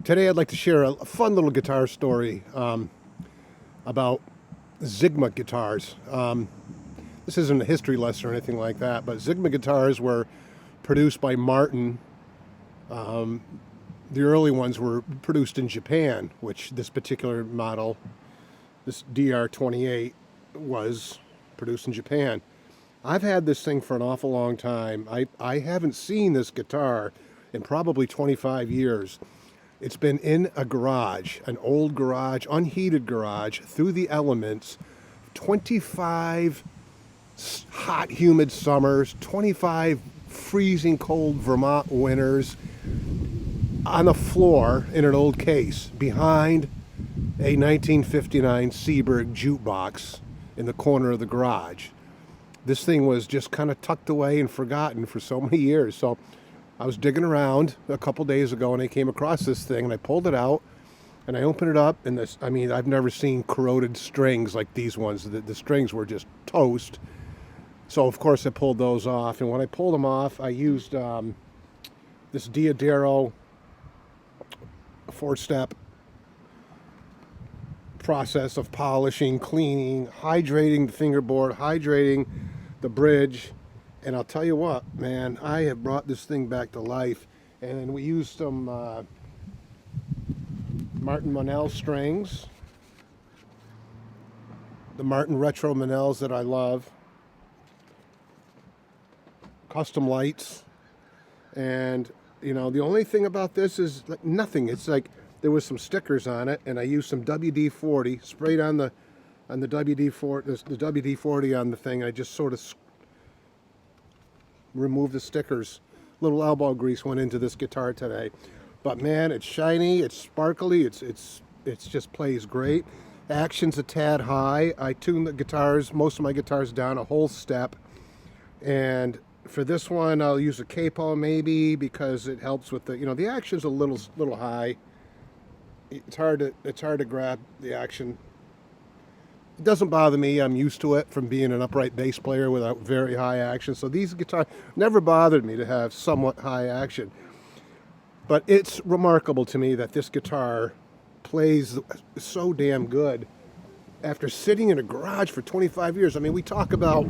Today I'd like to share a fun little guitar story about Sigma guitars. This isn't a history lesson or anything like that, but Sigma guitars were produced by Martin. The early ones were produced in Japan, which this particular model, this DR-28, was produced in Japan. I've had this thing for an awful long time. I haven't seen this guitar in probably 25 years. It's been in a garage, an old garage, unheated garage, through the elements, 25 hot, humid summers, 25 freezing cold Vermont winters, on the floor in an old case behind a 1959 Seaberg jukebox in the corner of the garage. This thing was just kind of tucked away and forgotten for so many years. So I was digging around a couple days ago and I came across this thing and I pulled it out and I opened it up, and this, I mean, I've never seen corroded strings like these ones. The strings were just toast. So of course I pulled those off, and when I pulled them off, I used this Diodero 4-step process of polishing, cleaning, hydrating the fingerboard, hydrating the bridge. And I'll tell you what, man, I have brought this thing back to life. And we used some Martin Monell strings, the Martin Retro Monells that I love, custom lights, and you know, the only thing about this is like nothing. It's like there was some stickers on it, and I used some WD-40 sprayed on the WD-40, the WD-40 on the thing. I just sort of remove the stickers. Little elbow grease went into this guitar today, but man, it's shiny, it's sparkly, it's just plays great. Action's a tad high. I tune the guitars, most of my guitars, down a whole step, and for this one I'll use a capo maybe, because it helps with the, you know, the action's a little high. It's hard to grab the action. It doesn't bother me. I'm used to it from being an upright bass player with a very high action. So these guitars never bothered me to have somewhat high action. But it's remarkable to me that this guitar plays so damn good after sitting in a garage for 25 years. I mean, we talk about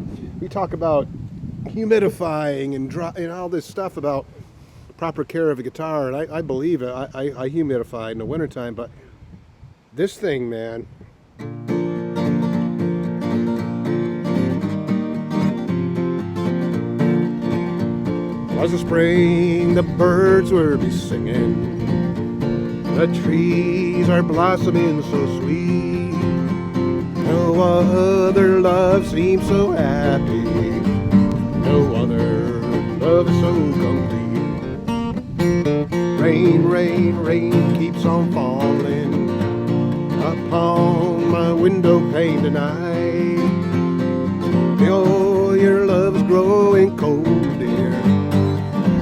humidifying and all this stuff about proper care of a guitar, and I believe it. I humidify in the wintertime, but this thing, man. Was a spring, the birds were be singing, the trees are blossoming so sweet, no other love seems so happy, no other love is so complete. Rain, rain, rain keeps on falling upon my window pane tonight. Oh, your love is growing cold, dear.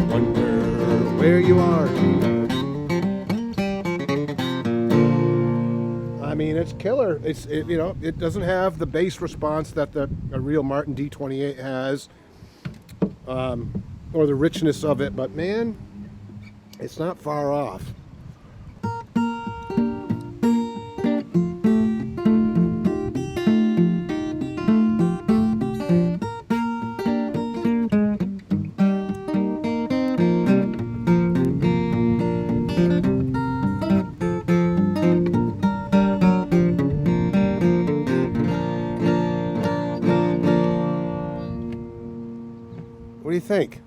Wonder where you are tonight. I mean, it's killer. You know, it doesn't have the bass response that a real Martin D28 has, or the richness of it, but man, it's not far off. What do you think?